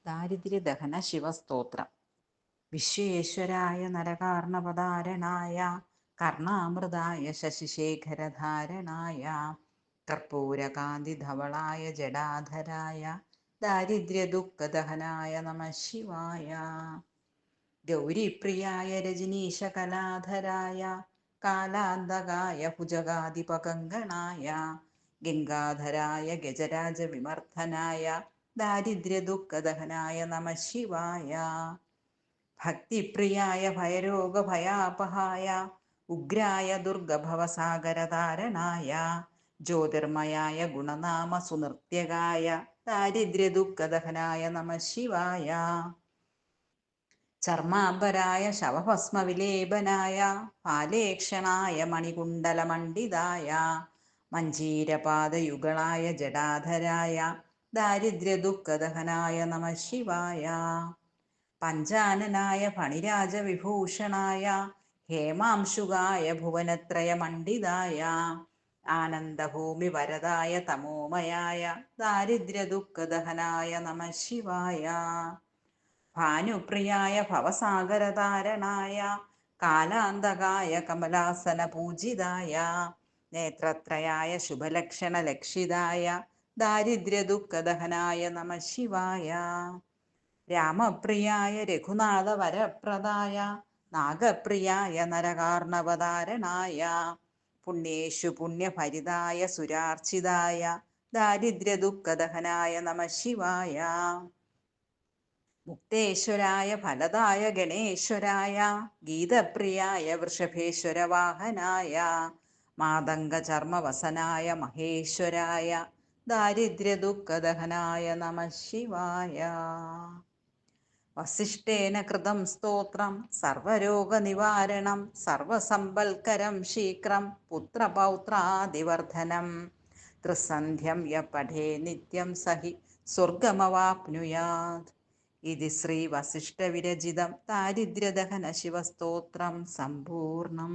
ദാരിദ്ര്യദഹന ശിവസ്തോത്രം. വിശ്വേശ്വരായ നരകാർണവധാരണായ കർണാമൃതായ ശശിശേഖരധാരണായ കർപ്പൂരകാന്തിധവളായ ജടാധരായ ദാരിദ്ര്യദുഃഖദഹനായ നമഃ ശിവായ. ഗൗരിപ്രിയായ രജനീശകലാധരായ കാലാന്തകായ ഭുജഗാധിപകങ്കണായ ഗംഗാധരായ ഗജരാജവിമർദ്ദനായ ദാരിദ്ര്യദുഃഖദഹനായ നമഃ ശിവായ. ഭക്തിപ്രിയായ ഭയരോഗഭയാപഹായ ഉഗ്രായ ദുർഗഭവസാഗരതാരണായ ജ്യോതിർമയായ ഗുണനാമ സുനൃത്യകായ ദാരിദ്ര്യദുഃഖദഹനായ നമഃ ശിവായ. ചർമാംബരായ ശവഭസ്മവിലേപനായ ഫാലേക്ഷണായ മണികുണ്ടലമണ്ഡിതായ മഞ്ജീരപാദയുഗളായ ജടാധരായ ദാരിദ്ര്യദുഃഖദഹനായ നമഃ ശിവായ. പഞ്ചാനനായ ഫണിരാജവിഭൂഷണായ ഹേമാംശുകായ ഭുവനത്രയമണ്ഡിതായ ആനന്ദഭൂമി വരദായ തമോമയായ ദാരിദ്ര്യദുഃഖദഹനായ നമഃ ശിവായ. ഭാനുപ്രിയായ ഭവസാഗരതാരണായ കാലാന്തകായ കമലാസനപൂജിതായ നേത്രത്രയായ ശുഭലക്ഷണലക്ഷിതായ ദാരിദ്ര്യദുഃഖദഹനായ നമഃ ശിവായ. രാമപ്രിയായ രഘുനാഥവരപ്രദായ നാഗപ്രിയായ നരകാർണവധാരണായ പുണ്യേഷു പുണ്യഭരിതായ സുരാർച്ചിതായ ദാരിദ്ര്യദുഃഖദഹനായ നമഃ ശിവായ. മുക്തേശ്വരായ ഫലദായ ഗണേശ്വരായ ഗീതപ്രിയായ വൃഷഭേശ്വരവാഹനായ മാതംഗചർമ്മവസനായ മഹേശ്വരായ ദാരിദ്ര്യദുഃഖദഹനായ നമഃ ശിവായ. വസിഷ്ഠേന കൃതം സ്തോത്രം സർവരോഗനിവാരണം സർവസമ്പൽക്കരം ശീക്രം പുത്രപൗത്രാദിവർദ്ധനം ത്രിസന്ധ്യം യ പഠേ നിത്യം സഹി സ്വർഗമവാപ്നുയാത്. ഇതി ശ്രീ വസിഷ്ഠവിരചിതം ദാരിദ്ര്യദഹന ശിവസ്തോത്രം സമ്പൂർണം.